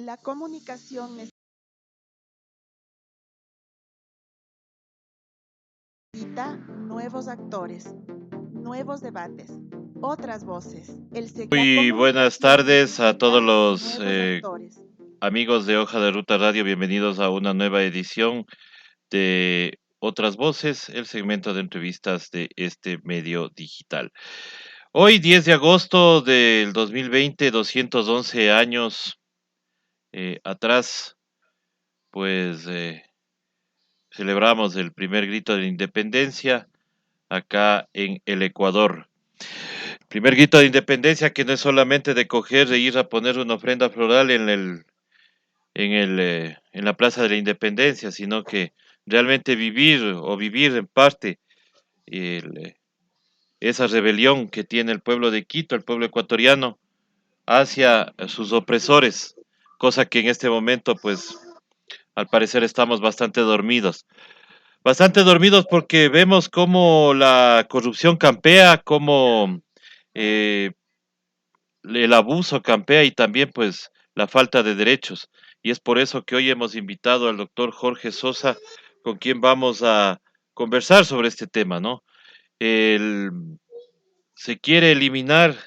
La comunicación necesita nuevos actores, nuevos debates, otras voces. La Muy buenas comunicación tardes a necesita todos los nuevos actores. amigos de Hoja de Ruta Radio. Bienvenidos a una nueva edición de Otras Voces, el segmento de entrevistas de este medio digital. Hoy, 10 de agosto del 2020, 211 años atrás, pues celebramos el primer grito de la independencia acá en el Ecuador. Primer grito de independencia que no es solamente de coger e ir a poner una ofrenda floral en la Plaza de la Independencia, sino que realmente vivir en parte el, eh, esa rebelión que tiene el pueblo de Quito, el pueblo ecuatoriano, hacia sus opresores, cosa que en este momento, pues, al parecer estamos bastante dormidos porque vemos cómo la corrupción campea, cómo eh, el abuso campea y también pues la falta de derechos. Y es por eso que hoy hemos invitado al doctor Jorge Sosa, con quien vamos a conversar sobre este tema, ¿no? El- Se quiere eliminar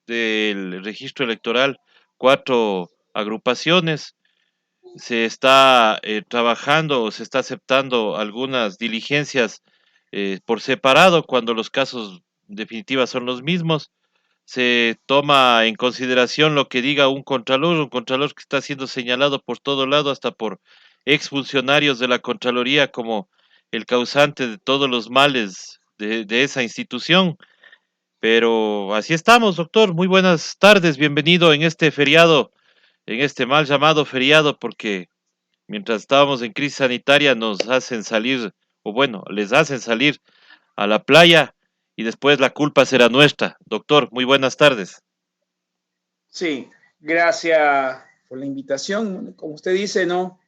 del registro electoral 4 agrupaciones. Se está trabajando o se está aceptando algunas diligencias por separado cuando los casos definitivos son los mismos. Se toma en consideración lo que diga un contralor que está siendo señalado por todo lado, hasta por exfuncionarios de la Contraloría como el causante de todos los males de esa institución. Pero así estamos, doctor. Muy buenas tardes, bienvenido en este feriado, en este mal llamado feriado, porque mientras estábamos en crisis sanitaria nos hacen salir, o bueno, les hacen salir a la playa y después la culpa será nuestra. Doctor, muy buenas tardes. Sí, gracias por la invitación. Como usted dice, ¿no?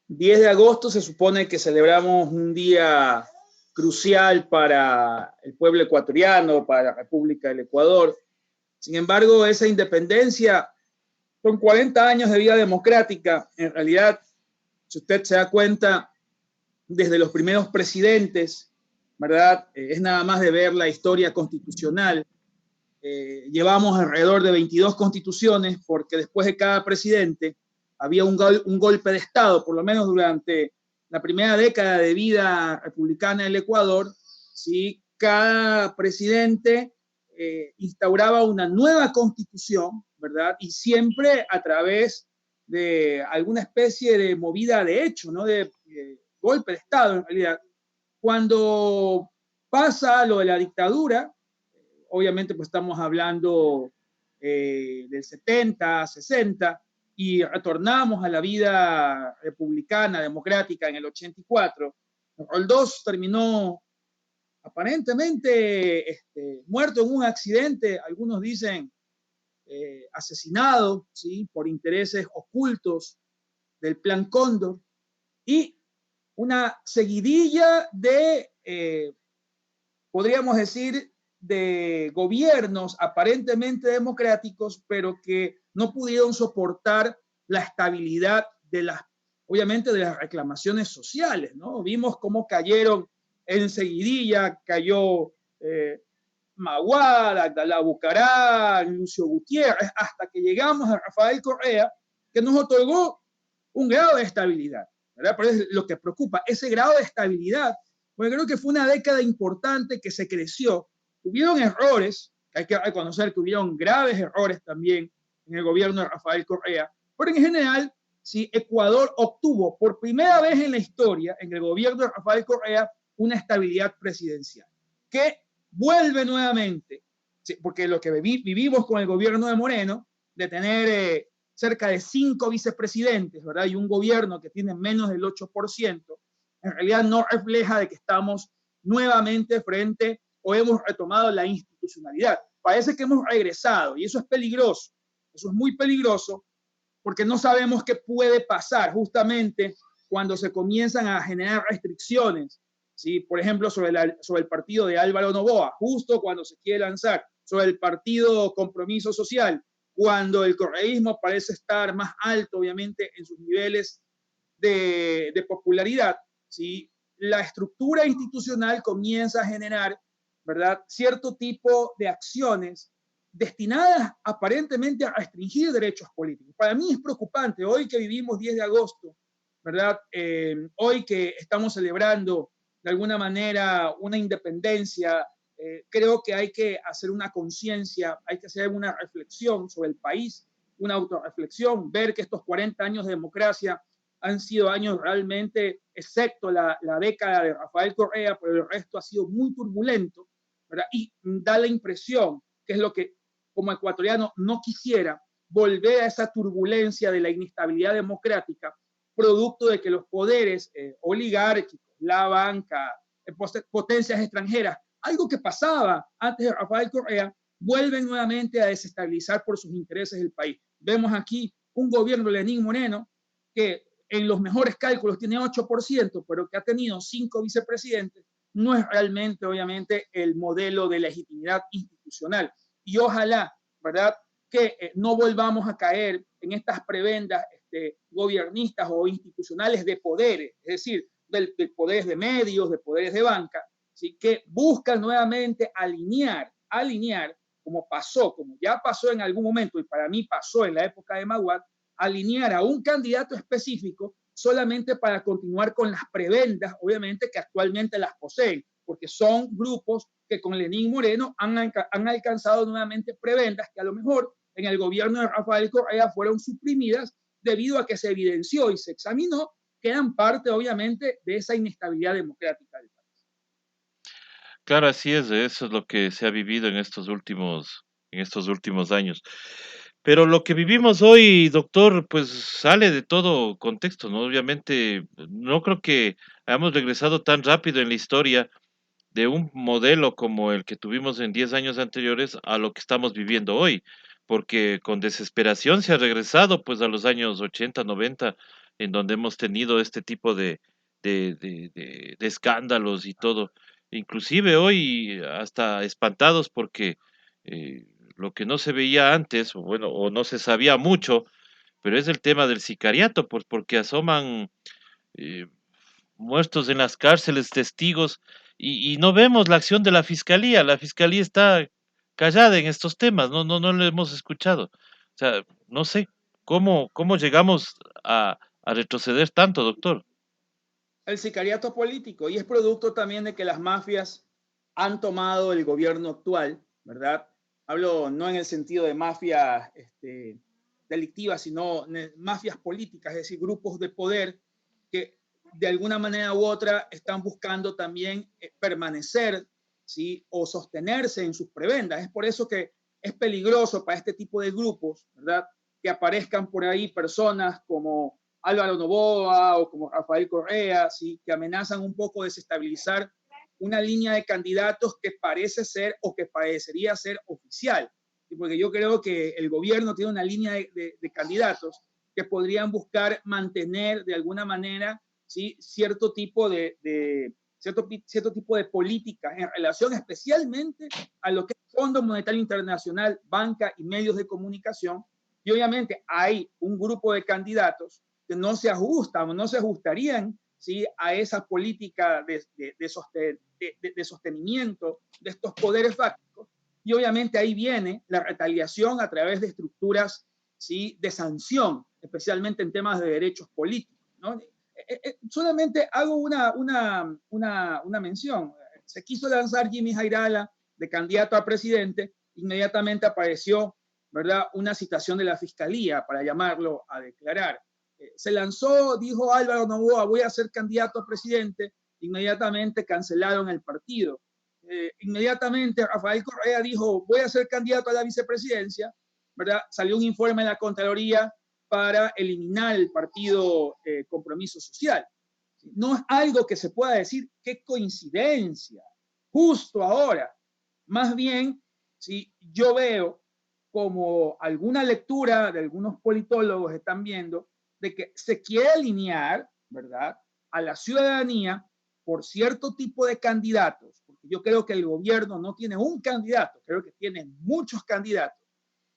10 de agosto se supone que celebramos un día crucial para el pueblo ecuatoriano, para la República del Ecuador. Sin embargo, esa independencia son 40 años de vida democrática. En realidad, si usted se da cuenta, desde los primeros presidentes, ¿verdad? Es nada más de ver la historia constitucional. Llevamos alrededor de 22 constituciones porque después de cada presidente había un golpe de Estado, por lo menos durante la primera década de vida republicana del Ecuador, ¿sí? Cada presidente instauraba una nueva constitución, ¿verdad? Y siempre a través de alguna especie de movida de hecho, ¿no? De golpe de Estado en realidad. Cuando pasa lo de la dictadura, obviamente pues estamos hablando del 70, 60, y retornamos a la vida republicana, democrática en el 84. Roldós terminó aparentemente muerto en un accidente, algunos dicen asesinado, ¿sí? Por intereses ocultos del Plan Cóndor, y una seguidilla de podríamos decir, de gobiernos aparentemente democráticos, pero que no pudieron soportar la estabilidad de las, obviamente, de las reclamaciones sociales, ¿no? Vimos cómo cayeron enseguidilla, cayó Maguad, Abdalá Bucaram, Lucio Gutiérrez, hasta que llegamos a Rafael Correa, que nos otorgó un grado de estabilidad, ¿verdad? Pero es lo que preocupa, ese grado de estabilidad, porque creo que fue una década importante que se creció. Hubieron errores, hay que reconocer que hubieron graves errores también en el gobierno de Rafael Correa, pero en general, sí, Ecuador obtuvo por primera vez en la historia, en el gobierno de Rafael Correa, una estabilidad presidencial, que vuelve nuevamente, sí, porque lo que vivimos con el gobierno de Moreno, de tener cerca de 5 vicepresidentes, ¿verdad? Y un gobierno que tiene menos del 8%, en realidad no refleja de que estamos nuevamente frente o hemos retomado la institucionalidad. Parece que hemos regresado y eso es peligroso. Eso es muy peligroso porque no sabemos qué puede pasar justamente cuando se comienzan a generar restricciones, ¿sí? Por ejemplo, sobre el partido de Álvaro Noboa, justo cuando se quiere lanzar, sobre el partido Compromiso Social, cuando el correísmo parece estar más alto, obviamente, en sus niveles de popularidad, ¿sí? La estructura institucional comienza a generar, ¿verdad?, cierto tipo de acciones destinadas aparentemente a restringir derechos políticos. Para mí es preocupante, hoy que vivimos 10 de agosto, ¿verdad? Hoy que estamos celebrando de alguna manera una independencia, creo que hay que hacer una conciencia, hay que hacer una reflexión sobre el país, una autorreflexión, ver que estos 40 años de democracia han sido años realmente, excepto la década de Rafael Correa, pero el resto ha sido muy turbulento, ¿verdad? Y da la impresión, que es lo que como ecuatoriano no quisiera, volver a esa turbulencia de la inestabilidad democrática, producto de que los poderes oligárquicos, la banca, potencias extranjeras, algo que pasaba antes de Rafael Correa, vuelven nuevamente a desestabilizar por sus intereses el país. Vemos aquí un gobierno de Lenín Moreno que en los mejores cálculos tiene 8%, pero que ha tenido 5 vicepresidentes, no es realmente, obviamente, el modelo de legitimidad institucional. Y ojalá, ¿verdad?, que no volvamos a caer en estas prebendas gobiernistas o institucionales de poderes, es decir, de poderes de medios, de poderes de banca, ¿sí?, que buscan nuevamente alinear, como ya pasó en algún momento, y para mí pasó en la época de Maguad, alinear a un candidato específico solamente para continuar con las prebendas, obviamente, que actualmente las poseen, porque son grupos que con Lenín Moreno han alcanzado nuevamente prebendas que a lo mejor en el gobierno de Rafael Correa fueron suprimidas debido a que se evidenció y se examinó que eran parte, obviamente, de esa inestabilidad democrática del país. Claro, así es, eso es lo que se ha vivido en estos últimos años. Pero lo que vivimos hoy, doctor, pues sale de todo contexto, ¿no? Obviamente, no creo que hayamos regresado tan rápido en la historia de un modelo como el que tuvimos en 10 años anteriores a lo que estamos viviendo hoy, porque con desesperación se ha regresado pues a los años 80, 90, en donde hemos tenido este tipo de escándalos y todo. Inclusive hoy hasta espantados porque eh, lo que no se veía antes, o bueno, o no se sabía mucho, pero es el tema del sicariato, pues porque asoman eh, muertos en las cárceles, testigos, y no vemos la acción de la fiscalía. La fiscalía está callada en estos temas, no lo hemos escuchado. O sea, no sé cómo llegamos a retroceder tanto, doctor. El sicariato político, y es producto también de que las mafias han tomado el gobierno actual, ¿verdad? Hablo no en el sentido de mafias delictivas, sino mafias políticas, es decir, grupos de poder que de alguna manera u otra están buscando también permanecer, ¿sí?, o sostenerse en sus prebendas. Es por eso que es peligroso para este tipo de grupos, ¿verdad?, que aparezcan por ahí personas como Álvaro Noboa o como Rafael Correa, ¿sí?, que amenazan un poco desestabilizar una línea de candidatos que parece ser o que parecería ser oficial. Porque yo creo que el gobierno tiene una línea de candidatos que podrían buscar mantener de alguna manera, ¿sí?, cierto tipo de políticas en relación especialmente a lo que es Fondo Monetario Internacional, banca y medios de comunicación. Y obviamente hay un grupo de candidatos que no se ajustan o no se ajustarían, ¿sí?, a esa política de sostenimiento de estos poderes fácticos. Y obviamente ahí viene la retaliación a través de estructuras, ¿sí?, de sanción, especialmente en temas de derechos políticos, ¿no? Solamente hago una mención. Se quiso lanzar Jimmy Jairala de candidato a presidente, inmediatamente apareció, ¿verdad?, una citación de la fiscalía para llamarlo a declarar. Se lanzó, dijo Álvaro Noboa, voy a ser candidato a presidente, inmediatamente cancelaron el partido. Inmediatamente Rafael Correa dijo, voy a ser candidato a la vicepresidencia, ¿verdad? Salió un informe de la Contraloría para eliminar el partido Compromiso Social. No es algo que se pueda decir, qué coincidencia, justo ahora. Más bien, ¿sí?, yo veo como alguna lectura de algunos politólogos están viendo de que se quiere alinear, ¿verdad?, a la ciudadanía por cierto tipo de candidatos, porque yo creo que el gobierno no tiene un candidato, creo que tiene muchos candidatos,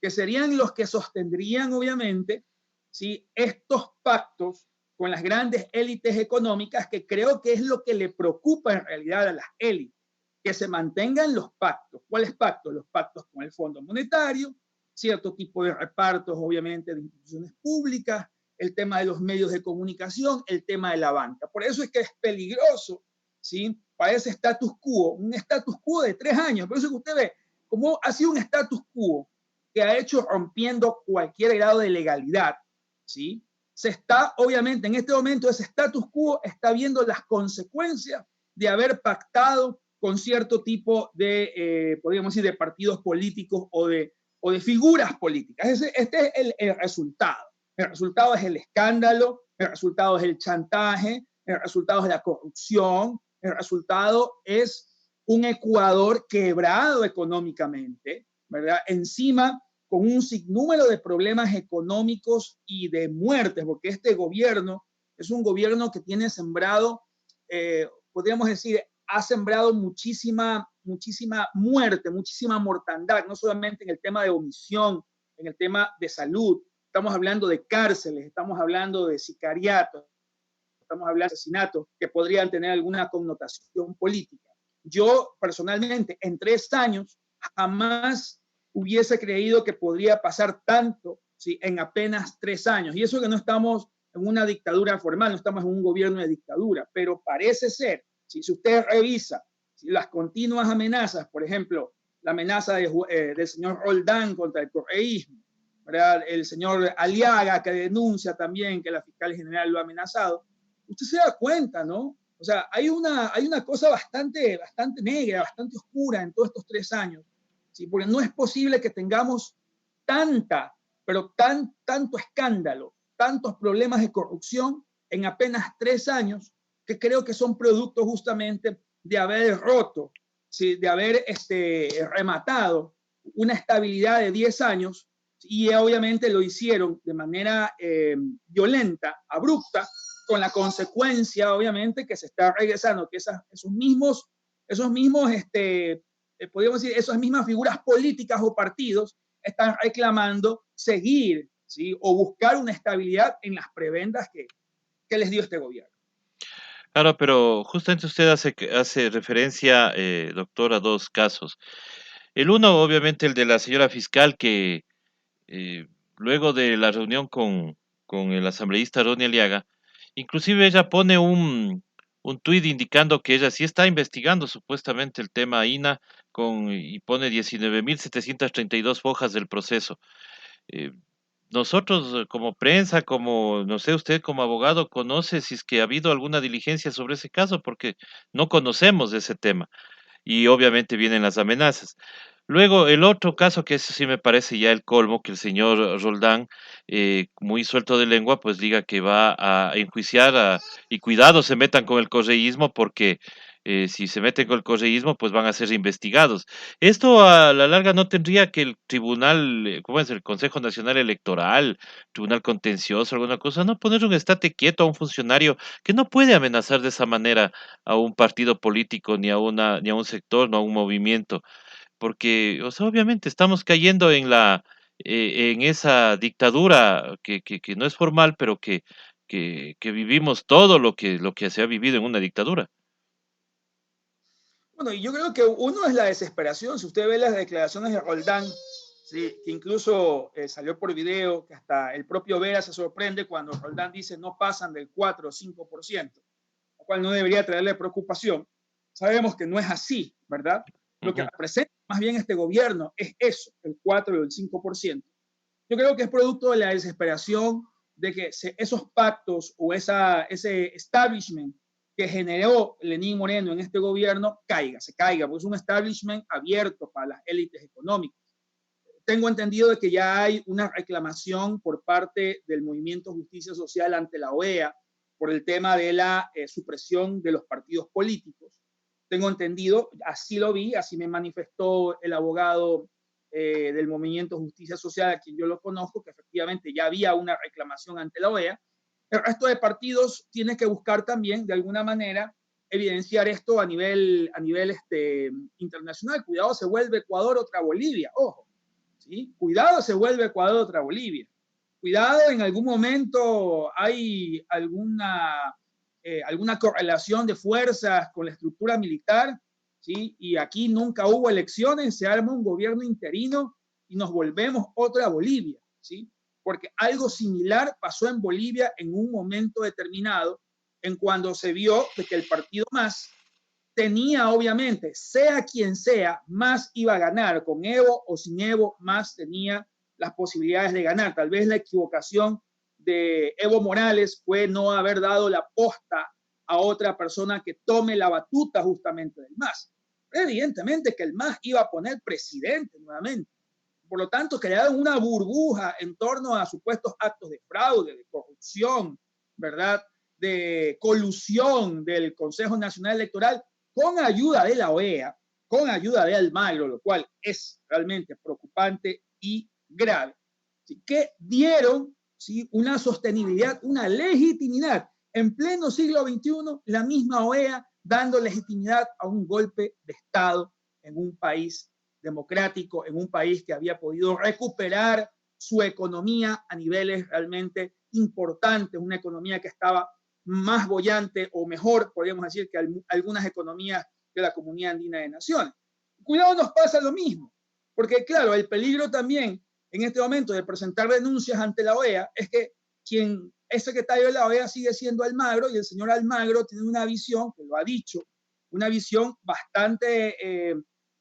que serían los que sostendrían, obviamente, ¿sí?, estos pactos con las grandes élites económicas, que creo que es lo que le preocupa en realidad a las élites, que se mantengan los pactos. ¿Cuáles pactos? Los pactos con el Fondo Monetario, cierto tipo de repartos, obviamente, de instituciones públicas, el tema de los medios de comunicación, el tema de la banca. Por eso es que es peligroso, ¿sí?, para ese status quo, un status quo de 3 años. Por eso que usted ve cómo ha sido un status quo que ha hecho rompiendo cualquier grado de legalidad, ¿sí? Se está, obviamente, en este momento ese status quo está viendo las consecuencias de haber pactado con cierto tipo de, podríamos decir, de partidos políticos o de figuras políticas. Este es el resultado. El resultado es el escándalo, el resultado es el chantaje, el resultado es la corrupción, el resultado es un Ecuador quebrado económicamente, ¿verdad? Encima, con un sinnúmero de problemas económicos y de muertes, porque este gobierno es un gobierno que tiene sembrado, podríamos decir, ha sembrado muchísima muerte, muchísima mortandad, no solamente en el tema de omisión, en el tema de salud. Estamos hablando de cárceles, estamos hablando de sicariatos, estamos hablando de asesinatos que podrían tener alguna connotación política. Yo, personalmente, en 3 años, jamás hubiese creído que podría pasar tanto, ¿sí?, en apenas 3 años. Y eso que no estamos en una dictadura formal, no estamos en un gobierno de dictadura, pero parece ser, ¿sí?, si usted revisa, ¿sí?, las continuas amenazas, por ejemplo, la amenaza del señor Roldán contra el correísmo, ¿verdad?, el señor Aliaga, que denuncia también que la fiscal general lo ha amenazado, usted se da cuenta, ¿no? O sea, hay una cosa bastante negra, bastante oscura en todos estos 3 años, ¿sí? Porque no es posible que tengamos tanto escándalo, tantos problemas de corrupción en apenas 3 años, que creo que son producto justamente de haber roto, ¿sí?, de haber rematado una estabilidad de 10 años, y obviamente lo hicieron de manera violenta, abrupta, con la consecuencia, obviamente, que se está regresando, que esos mismos, podríamos decir, esas mismas figuras políticas o partidos están reclamando seguir, ¿sí?, o buscar una estabilidad en las prebendas que les dio este gobierno. Claro, pero justamente usted hace referencia, doctor, a 2 casos. El uno, obviamente, el de la señora fiscal que, eh, luego de la reunión con el asambleísta Ronnie Aliaga, inclusive ella pone un tuit indicando que ella sí está investigando supuestamente el tema INA y pone 19.732 hojas del proceso. Eh, Nosotros, como prensa, como, no sé, usted como abogado, ¿conoce si es que ha habido alguna diligencia sobre ese caso? Porque no conocemos de ese tema y obviamente vienen las amenazas. Luego, el otro caso, que eso sí me parece ya el colmo, que el señor Roldán, muy suelto de lengua, pues diga que va a enjuiciar y cuidado se metan con el correísmo porque si se meten con el correísmo, pues van a ser investigados. Esto a la larga no tendría que el tribunal, ¿cómo es? El Consejo Nacional Electoral, Tribunal Contencioso, alguna cosa, no poner un estate quieto a un funcionario que no puede amenazar de esa manera a un partido político, ni a un sector, no a un movimiento, porque, o sea, obviamente estamos cayendo en esa dictadura que no es formal, pero que vivimos todo lo que se ha vivido en una dictadura. Bueno, y yo creo que uno es la desesperación. Si usted ve las declaraciones de Roldán, ¿sí?, que incluso salió por video, que hasta el propio Vera se sorprende cuando Roldán dice no pasan del 4 o 5%, lo cual no debería traerle preocupación. Sabemos que no es así, ¿verdad? Lo que Ujú. representa más bien este gobierno es eso, el 4 o el 5%. Yo creo que es producto de la desesperación de que esos pactos o ese establishment que generó Lenín Moreno en este gobierno se caiga, porque es un establishment abierto para las élites económicas. Tengo entendido de que ya hay una reclamación por parte del Movimiento Justicia Social ante la OEA por el tema de la supresión de los partidos políticos. Tengo entendido, así lo vi, así me manifestó el abogado del Movimiento Justicia Social, a quien yo lo conozco, que efectivamente ya había una reclamación ante la OEA. El resto de partidos tiene que buscar también, de alguna manera, evidenciar esto a nivel internacional. Cuidado, se vuelve Ecuador otra Bolivia, ojo. ¿sí? Cuidado, se vuelve Ecuador otra Bolivia. Cuidado, en algún momento hay alguna correlación de fuerzas con la estructura militar, ¿sí? Y aquí nunca hubo elecciones, se arma un gobierno interino y nos volvemos otra Bolivia, ¿sí? Porque algo similar pasó en Bolivia en un momento determinado, en cuando se vio de que el partido MAS tenía, obviamente, sea quien sea, MAS iba a ganar, con Evo o sin Evo, MAS tenía las posibilidades de ganar. Tal vez la equivocación de Evo Morales fue no haber dado la posta a otra persona que tome la batuta justamente del MAS. Evidentemente que el MAS iba a poner presidente nuevamente. Por lo tanto, crearon una burbuja en torno a supuestos actos de fraude, de corrupción, ¿verdad? De colusión del Consejo Nacional Electoral con ayuda de la OEA, con ayuda de Almagro, lo cual es realmente preocupante y grave. Así que dieron, ¿sí?, una sostenibilidad, una legitimidad. En pleno siglo XXI, la misma OEA dando legitimidad a un golpe de Estado en un país democrático, en un país que había podido recuperar su economía a niveles realmente importantes, una economía que estaba más bollante o mejor, podríamos decir, que algunas economías de la Comunidad Andina de Naciones. Cuidado, nos pasa lo mismo, porque claro, el peligro también en este momento de presentar denuncias ante la OEA es que quien es secretario de la OEA sigue siendo Almagro, y el señor Almagro tiene una visión, que lo ha dicho, una visión bastante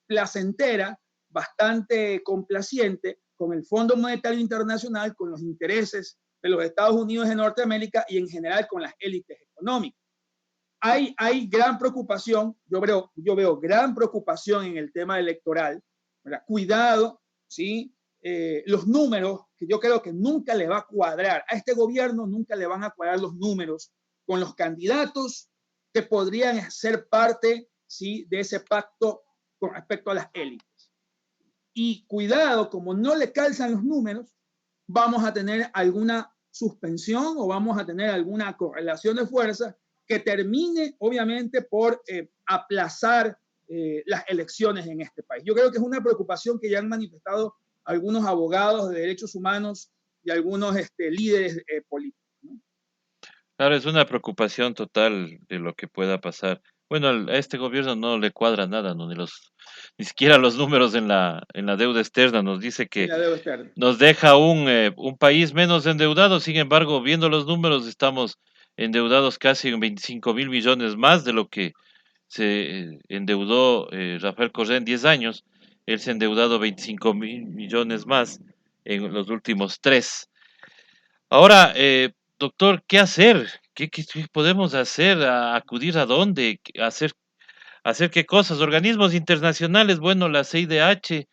placentera, bastante complaciente con el Fondo Monetario Internacional, con los intereses de los Estados Unidos de Norteamérica y en general con las élites económicas. Hay gran preocupación, yo veo gran preocupación en el tema electoral, ¿verdad? Cuidado, ¿sí? Los números, que yo creo que nunca le va a cuadrar, a este gobierno nunca le van a cuadrar los números con los candidatos que podrían ser parte, ¿sí?, de ese pacto con respecto a las élites. Y cuidado, como no le calzan los números, vamos a tener alguna suspensión o vamos a tener alguna correlación de fuerzas que termine, obviamente, por aplazar las elecciones en este país. Yo creo que es una preocupación que ya han manifestado algunos abogados de derechos humanos y algunos líderes políticos, ¿no? Claro, es una preocupación total de lo que pueda pasar. Bueno, a este gobierno no le cuadra nada, ¿no? Ni siquiera los números en la deuda externa. Nos dice En que la deuda externa. nos deja un país menos endeudado. Sin embargo, viendo los números, estamos endeudados casi en 25.000 millones más de lo que se endeudó Rafael Correa en 10 años. Él se ha endeudado 25.000 millones más en los últimos 3. Ahora, doctor, ¿qué hacer? ¿Qué podemos hacer? ¿Acudir a dónde? ¿Hacer qué cosas? Organismos internacionales, bueno, la CIDH,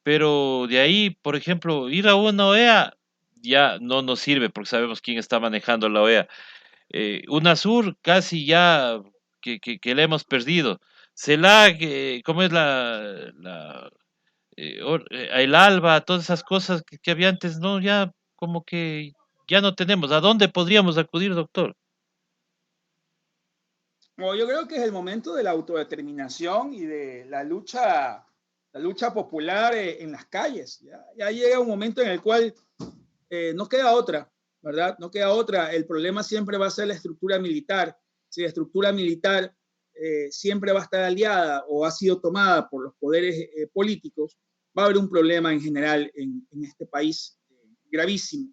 pero de ahí, por ejemplo, ir a una OEA ya no nos sirve porque sabemos quién está manejando la OEA. UNASUR casi ya que la hemos perdido. CELAC, ¿cómo es el ALBA? Todas esas cosas que había antes, no, ya como que ya no tenemos. ¿A dónde podríamos acudir, doctor? Bueno, yo creo que es el momento de la autodeterminación y de la lucha popular en las calles. Ya llega un momento en el cual no queda otra, ¿verdad? No queda otra. El problema siempre va a ser la estructura militar. Si la estructura militar siempre va a estar aliada o ha sido tomada por los poderes políticos, va a haber un problema en general en este país gravísimo.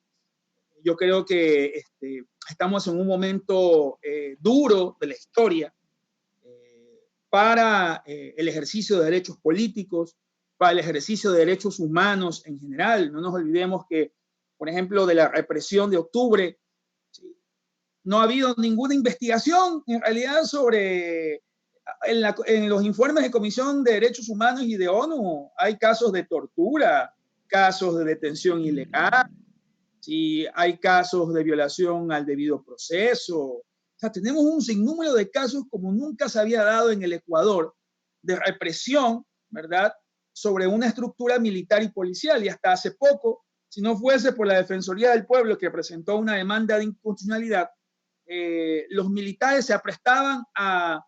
Yo creo que estamos en un momento duro de la historia para el ejercicio de derechos políticos, para el ejercicio de derechos humanos en general. No nos olvidemos que, por ejemplo, de la represión de octubre, ¿sí?, no ha habido ninguna investigación en realidad sobre, en los informes de Comisión de Derechos Humanos y de ONU, hay casos de tortura, casos de detención ilegal, si hay casos de violación al debido proceso. O sea, tenemos un sinnúmero de casos como nunca se había dado en el Ecuador de represión, ¿verdad?, sobre una estructura militar y policial. Y hasta hace poco, si no fuese por la Defensoría del Pueblo que presentó una demanda de inconstitucionalidad, los militares se aprestaban a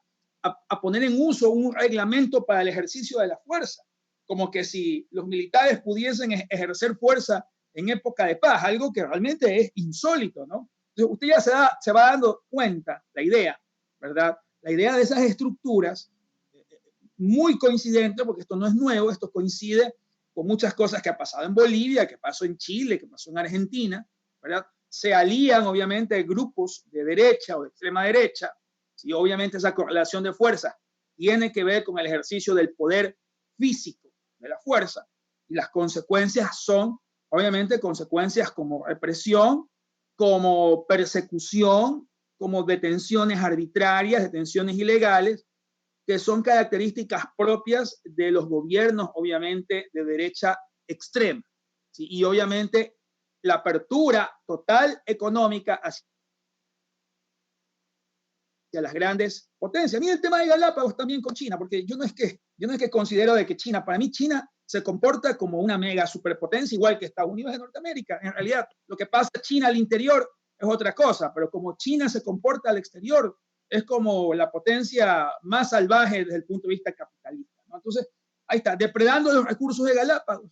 poner en uso un reglamento para el ejercicio de la fuerza. como que si los militares pudiesen ejercer fuerza en época de paz, algo que realmente es insólito, ¿no? Entonces, usted ya se va dando cuenta, la idea, ¿verdad? La idea de esas estructuras, muy coincidente, porque esto no es nuevo, esto coincide con muchas cosas que ha pasado en Bolivia, que pasó en Chile, que pasó en Argentina, ¿verdad? Se alían, obviamente, grupos de derecha o de extrema derecha, y obviamente esa correlación de fuerzas tiene que ver con el ejercicio del poder físico de la fuerza, y las consecuencias son, obviamente, consecuencias como represión, como persecución, como detenciones arbitrarias, detenciones ilegales, que son características propias de los gobiernos, obviamente, de derecha extrema. ¿Sí? Y obviamente la apertura total económica hacia las grandes potencias. Mira el tema de Galápagos también con China, porque yo no es que considero de que China, para mí China se comporta como una mega superpotencia, igual que Estados Unidos de Norteamérica. En realidad, lo que pasa en China al interior es otra cosa, pero como China se comporta al exterior, es como la potencia más salvaje desde el punto de vista capitalista, ¿no? Entonces, ahí está, depredando los recursos de Galápagos.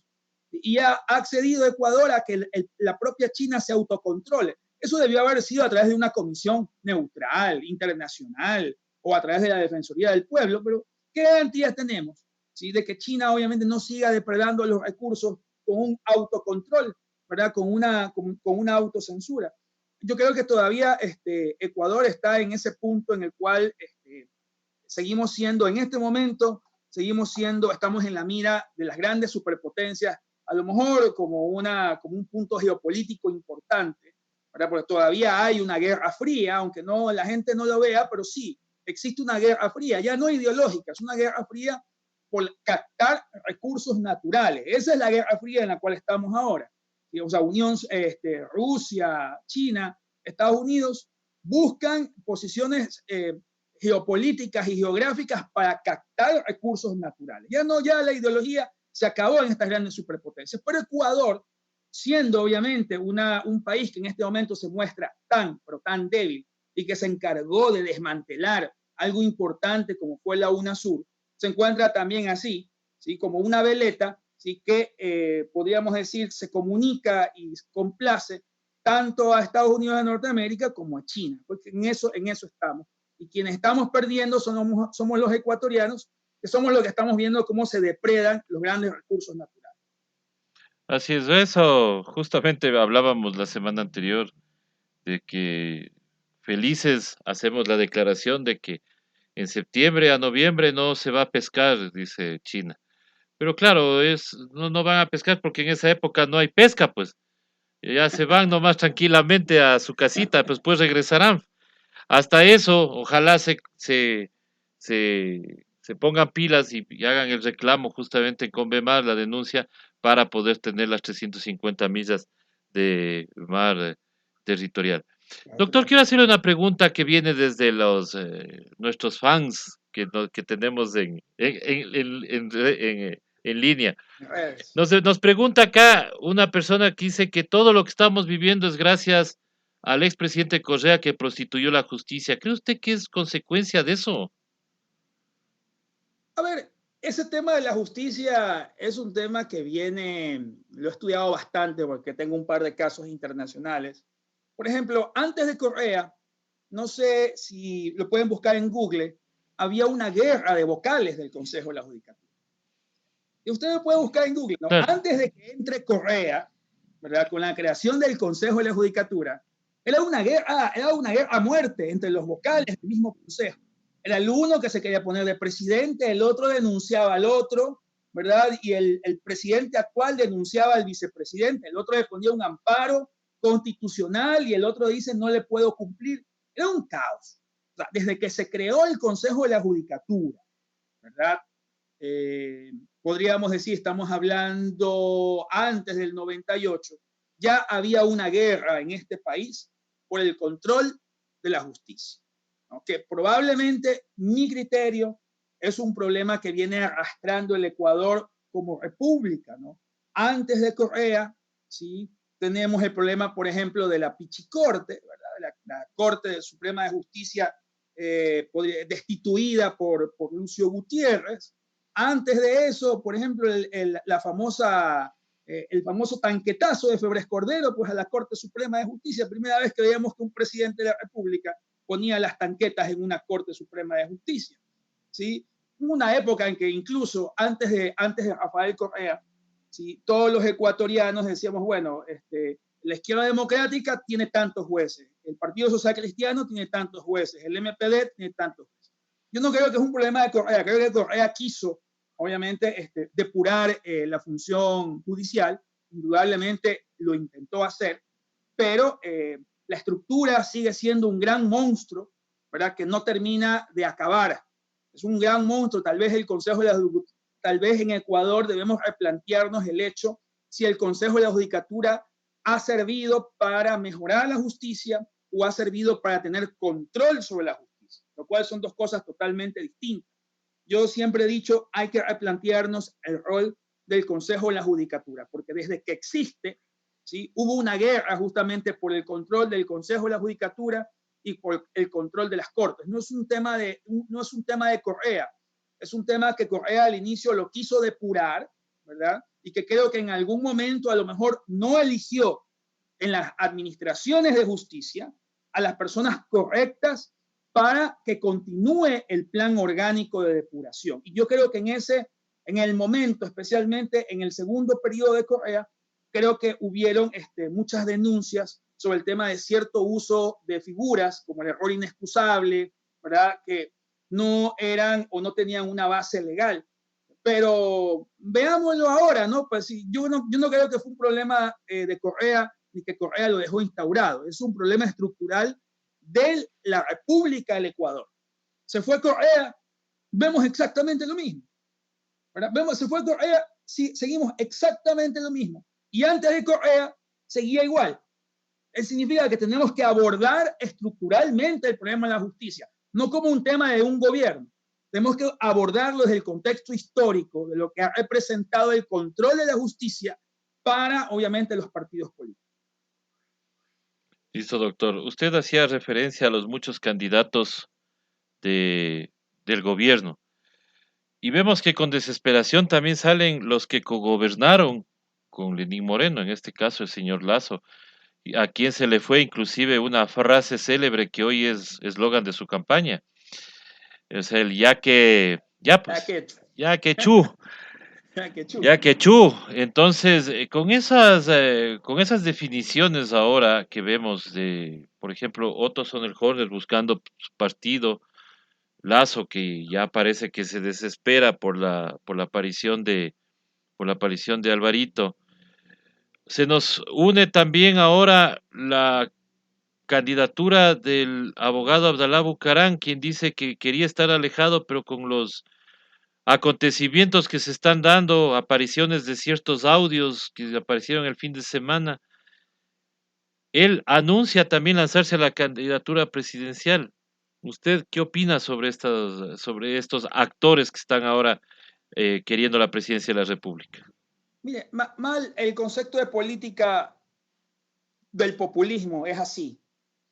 Y ha accedido Ecuador a que la propia China se autocontrole. Eso debió haber sido a través de una comisión neutral, internacional, o a través de la Defensoría del Pueblo, pero ¿qué garantías tenemos? ¿Sí? De que China obviamente no siga depredando los recursos con un autocontrol, ¿verdad? Con una autocensura. Yo creo que todavía Ecuador está en ese punto en el cual seguimos siendo, en este momento, estamos en la mira de las grandes superpotencias, a lo mejor como un punto geopolítico importante, ¿verdad? Porque todavía hay una guerra fría, aunque no la gente no lo vea, pero sí, existe una guerra fría, ya no ideológica, es una guerra fría por captar recursos naturales. Esa es la guerra fría en la cual estamos ahora. O sea, Rusia, China, Estados Unidos buscan posiciones geopolíticas y geográficas para captar recursos naturales. Ya la ideología se acabó en estas grandes superpotencias. Pero Ecuador, siendo obviamente un país que en este momento se muestra pero tan débil y que se encargó de desmantelar algo importante como fue la UNASUR, se encuentra también así, ¿sí? Como una veleta, ¿sí? Que podríamos decir se comunica y complace tanto a Estados Unidos de Norteamérica como a China, porque en eso estamos. Y quienes estamos perdiendo somos los ecuatorianos, que somos los que estamos viendo cómo se depredan los grandes recursos naturales. Así es, eso justamente hablábamos la semana anterior, de que felices hacemos la declaración de que en septiembre a noviembre no se va a pescar, dice China. Pero claro, no van a pescar porque en esa época no hay pesca, pues. Ya se van nomás tranquilamente a su casita, pues regresarán. Hasta eso, ojalá se pongan pilas y hagan el reclamo justamente en Convemar, la denuncia, para poder tener las 350 millas de mar territorial. Doctor, quiero hacerle una pregunta que viene desde nuestros fans que tenemos en línea. Nos pregunta acá una persona que dice que todo lo que estamos viviendo es gracias al expresidente Correa que prostituyó la justicia. ¿Cree usted que es consecuencia de eso? A ver, ese tema de la justicia es un tema que lo he estudiado bastante porque tengo un par de casos internacionales. Por ejemplo, antes de Correa, no sé si lo pueden buscar en Google, había una guerra de vocales del Consejo de la Judicatura. Y usted lo puede buscar en Google, ¿no? Claro. Antes de que entre Correa, ¿verdad? Con la creación del Consejo de la Judicatura, era una guerra a muerte entre los vocales del mismo Consejo. Era el uno que se quería poner de presidente, el otro denunciaba al otro, ¿verdad? Y el presidente actual denunciaba al vicepresidente, el otro le ponía un amparo constitucional y el otro dice no le puedo cumplir. Era un caos. O sea, desde que se creó el Consejo de la Judicatura, ¿verdad? Podríamos decir, estamos hablando antes del 98, ya había una guerra en este país por el control de la justicia, ¿no? Que probablemente mi criterio es un problema que viene arrastrando el Ecuador como república, ¿no? Antes de Correa, ¿sí? Tenemos el problema, por ejemplo, de la Pichicorte, ¿verdad? La Corte Suprema de Justicia destituida por Lucio Gutiérrez. Antes de eso, por ejemplo, el famoso tanquetazo de Febres Cordero, pues a la Corte Suprema de Justicia, primera vez que veíamos que un presidente de la República ponía las tanquetas en una Corte Suprema de Justicia, ¿sí? Una época en que incluso antes de Rafael Correa, ¿sí? Todos los ecuatorianos decíamos, bueno, la izquierda democrática tiene tantos jueces, el Partido Social Cristiano tiene tantos jueces, el MPD tiene tantos jueces. Yo no creo que es un problema de Correa, creo que Correa quiso, obviamente, depurar la función judicial, indudablemente lo intentó hacer, pero la estructura sigue siendo un gran monstruo, ¿verdad? Que no termina de acabar. Es un gran monstruo, tal vez el Consejo de la Judicatura, tal vez en Ecuador debemos replantearnos el hecho si el Consejo de la Judicatura ha servido para mejorar la justicia o ha servido para tener control sobre la justicia, lo cual son dos cosas totalmente distintas. Yo siempre he dicho, hay que replantearnos el rol del Consejo de la Judicatura, porque desde que existe, ¿sí? Hubo una guerra justamente por el control del Consejo de la Judicatura y por el control de las Cortes. No es un tema de Correa, es un tema que Correa al inicio lo quiso depurar, ¿verdad? Y que creo que en algún momento a lo mejor no eligió en las administraciones de justicia a las personas correctas para que continúe el plan orgánico de depuración. Y yo creo que en el momento, especialmente en el segundo periodo de Correa, creo que hubieron muchas denuncias sobre el tema de cierto uso de figuras, como el error inexcusable, ¿verdad? Que no eran o no tenían una base legal. Pero veámoslo ahora, ¿no? Pues yo no creo que fue un problema de Correa ni que Correa lo dejó instaurado. Es un problema estructural de la República del Ecuador. Se fue Correa, vemos exactamente lo mismo. ¿Verdad? Se fue Correa, sí, seguimos exactamente lo mismo. Y antes de Correa seguía igual. Eso significa que tenemos que abordar estructuralmente el problema de la justicia, no como un tema de un gobierno. Tenemos que abordarlo desde el contexto histórico de lo que ha representado el control de la justicia para, obviamente, los partidos políticos. Listo, doctor. Usted hacía referencia a los muchos candidatos del gobierno. Y vemos que con desesperación también salen los que cogobernaron con Lenín Moreno, en este caso el señor Lazo, a quien se le fue inclusive una frase célebre que hoy es eslogan de su campaña. Es el ya que chu. Ya que Chu, entonces con esas definiciones ahora que vemos de, por ejemplo, Otto Sonnenhorner buscando su partido, Lazo que ya parece que se desespera por la aparición de Alvarito, se nos une también ahora la candidatura del abogado Abdalá Bucarán, quien dice que quería estar alejado, pero con los acontecimientos que se están dando, apariciones de ciertos audios que aparecieron el fin de semana. Él anuncia también lanzarse a la candidatura presidencial. ¿Usted qué opina sobre estos actores que están ahora queriendo la presidencia de la República? Mire, mal el concepto de política del populismo es así.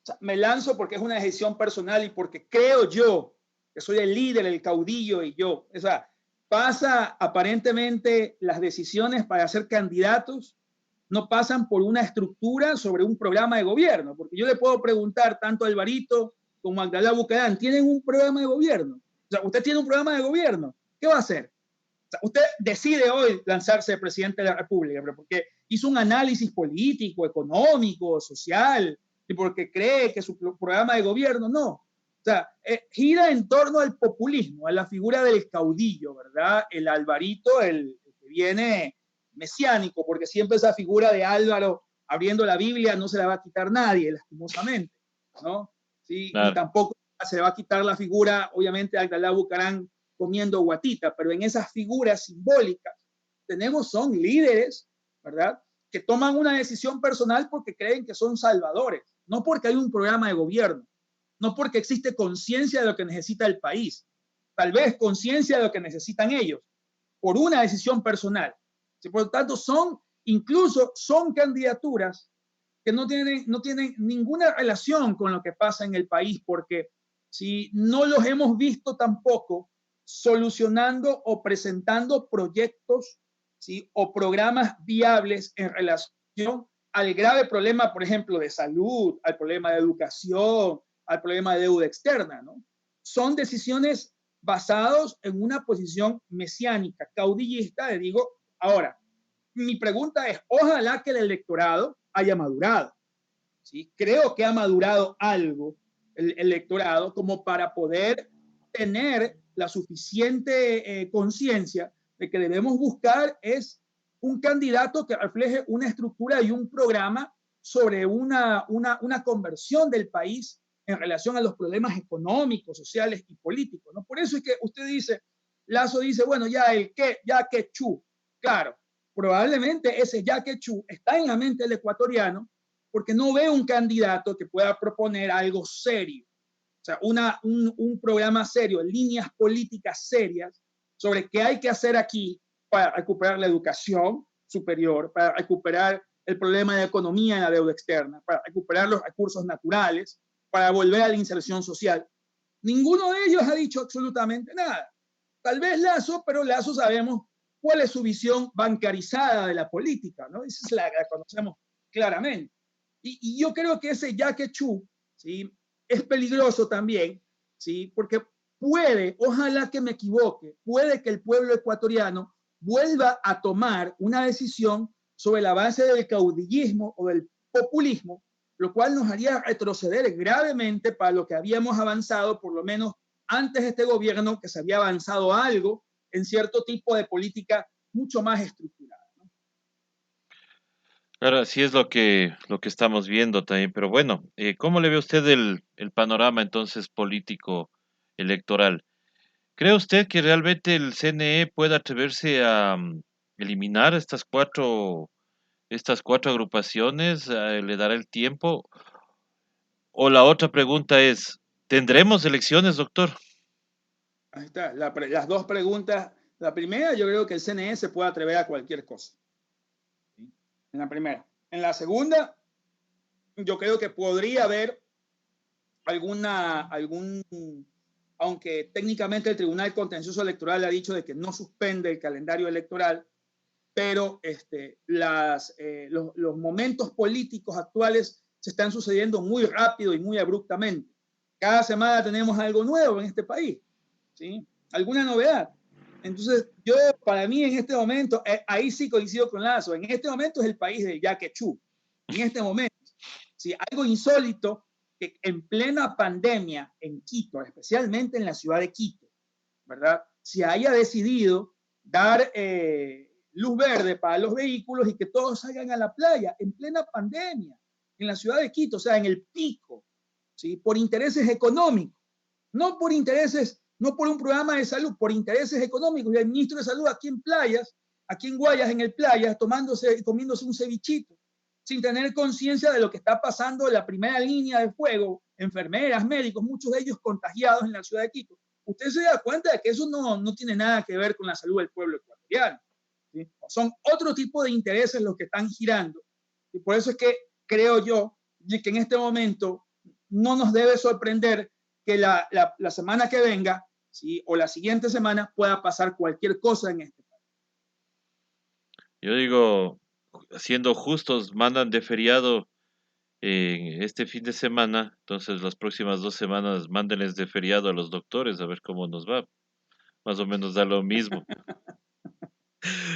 O sea, me lanzo porque es una decisión personal y porque creo yo que soy el líder, el caudillo y yo. O sea, pasa aparentemente las decisiones para ser candidatos no pasan por una estructura sobre un programa de gobierno, porque yo le puedo preguntar tanto a Alvarito como a Abdalá Bucarán, ¿tienen un programa de gobierno? O sea, usted tiene un programa de gobierno, ¿qué va a hacer? O sea, usted decide hoy lanzarse de presidente de la República, pero porque hizo un análisis político, económico, social, y porque cree que su programa de gobierno no. O sea, gira en torno al populismo, a la figura del caudillo, ¿verdad? El Alvarito, el que viene mesiánico, porque siempre esa figura de Álvaro abriendo la Biblia no se la va a quitar nadie, lastimosamente, ¿no? Sí, Claro. ni tampoco se le va a quitar la figura, obviamente, de Abdalá Bucarán comiendo guatita, pero en esas figuras simbólicas son líderes, ¿verdad? Que toman una decisión personal porque creen que son salvadores, no porque hay un programa de gobierno, no porque existe conciencia de lo que necesita el país, tal vez conciencia de lo que necesitan ellos, por una decisión personal. Por lo tanto, incluso son candidaturas que no tienen ninguna relación con lo que pasa en el país, porque si no los hemos visto tampoco solucionando o presentando proyectos, ¿sí?, o programas viables en relación al grave problema, por ejemplo, de salud, al problema de educación, al problema de deuda externa, ¿no? Son decisiones basadas en una posición mesiánica, caudillista, le digo. Ahora, mi pregunta es, ojalá que el electorado haya madurado, ¿sí? Creo que ha madurado algo el electorado como para poder tener la suficiente conciencia de que debemos buscar es un candidato que refleje una estructura y un programa sobre una conversión del país en relación a los problemas económicos, sociales y políticos, ¿no? Por eso es que usted dice, Lazo dice, bueno, ya el qué, ya que chu. Claro, probablemente ese ya que chu está en la mente del ecuatoriano porque no ve un candidato que pueda proponer algo serio, o sea, un programa serio, líneas políticas serias sobre qué hay que hacer aquí para recuperar la educación superior, para recuperar el problema de economía y la deuda externa, para recuperar los recursos naturales, para volver a la inserción social. Ninguno de ellos ha dicho absolutamente nada. Tal vez Lazo, pero Lazo sabemos cuál es su visión bancarizada de la política, ¿no? Esa es la conocemos claramente. Y yo creo que ese Yaque Chu, ¿sí?, es peligroso también, ¿sí?, porque puede, ojalá que me equivoque, puede que el pueblo ecuatoriano vuelva a tomar una decisión sobre la base del caudillismo o del populismo, lo cual nos haría retroceder gravemente para lo que habíamos avanzado, por lo menos antes de este gobierno, que se había avanzado algo en cierto tipo de política mucho más estructurada. Claro, así es lo que estamos viendo también, pero bueno, ¿cómo le ve usted el panorama entonces político electoral? ¿Cree usted que realmente el CNE pueda atreverse a eliminar estas cuatro agrupaciones? ¿Le dará el tiempo? O la otra pregunta es, ¿tendremos elecciones, doctor? Ahí está, las dos preguntas. La primera, yo creo que el CNE se puede atrever a cualquier cosa. ¿Sí? En la primera. En la segunda, yo creo que podría haber aunque técnicamente el Tribunal Contencioso Electoral ha dicho de que no suspende el calendario electoral, pero los momentos políticos actuales se están sucediendo muy rápido y muy abruptamente. Cada semana tenemos algo nuevo en este país, ¿sí? Alguna novedad. Entonces, para mí en este momento, ahí sí coincido con Lazo, en este momento es el país de Yaquechú. En este momento, ¿sí? Algo insólito que en plena pandemia en Quito, especialmente en la ciudad de Quito, ¿verdad?, se haya decidido dar luz verde para los vehículos y que todos salgan a la playa en plena pandemia, en la ciudad de Quito, o sea, en el pico, ¿sí?, por intereses económicos, no por intereses, no por un programa de salud, por intereses económicos. Y el ministro de Salud aquí en Playas, aquí en Guayas, en el Playa, comiéndose un cevichito, sin tener conciencia de lo que está pasando en la primera línea de fuego, enfermeras, médicos, muchos de ellos contagiados en la ciudad de Quito. Usted se da cuenta de que eso no tiene nada que ver con la salud del pueblo ecuatoriano, ¿sí? Son otro tipo de intereses los que están girando. Y por eso es que creo yo que en este momento no nos debe sorprender que la semana que venga, ¿sí?, o la siguiente semana pueda pasar cualquier cosa en este país. Yo digo, siendo justos, mandan de feriado este fin de semana, entonces las próximas 2 semanas mándenles de feriado a los doctores a ver cómo nos va. Más o menos da lo mismo.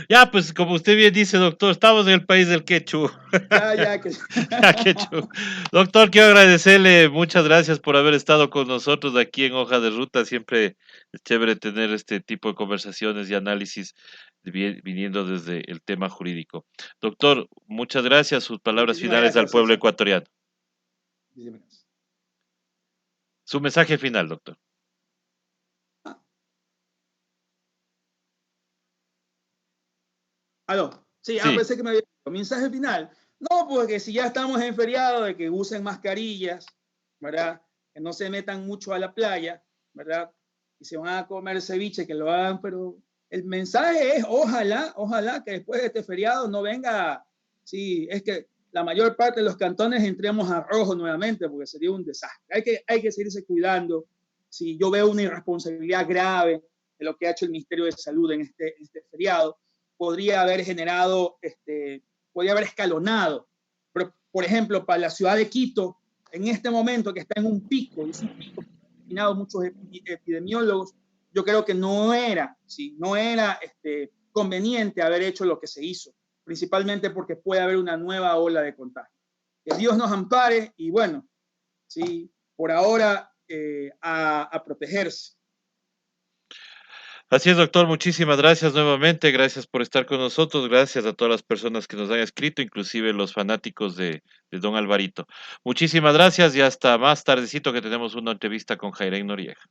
Ya, pues como usted bien dice, doctor, estamos en el país del quechua. Ya que... Ya, quechua. Doctor, quiero agradecerle, muchas gracias por haber estado con nosotros aquí en Hoja de Ruta. Siempre es chévere tener este tipo de conversaciones y análisis viniendo desde el tema jurídico. Doctor, muchas gracias. Sus palabras Muchísimas finales al gracias, pueblo César. ecuatoriano. Muchísimas gracias. Su mensaje final, doctor. ¿Aló? Sí, Sí, pensé que me había... Mensaje final. No, porque si ya estamos en feriado, de que usen mascarillas, ¿verdad? Que no se metan mucho a la playa, ¿verdad? Y se van a comer ceviche, que lo hagan, pero el mensaje es, ojalá que después de este feriado no venga, sí, es que la mayor parte de los cantones entremos a rojo nuevamente, porque sería un desastre. Hay que seguirse cuidando. Si yo veo una irresponsabilidad grave, de lo que ha hecho el Ministerio de Salud en este feriado, podría haber generado, podría haber escalonado. Pero, por ejemplo, para la ciudad de Quito, en este momento que está en un pico, y es un pico que han determinado muchos epidemiólogos, yo creo que no era conveniente haber hecho lo que se hizo, principalmente porque puede haber una nueva ola de contagio. Que Dios nos ampare y bueno, sí, por ahora a protegerse. Así es, doctor. Muchísimas gracias nuevamente. Gracias por estar con nosotros. Gracias a todas las personas que nos han escrito, inclusive los fanáticos de don Alvarito. Muchísimas gracias y hasta más tardecito que tenemos una entrevista con Jairén Noriega.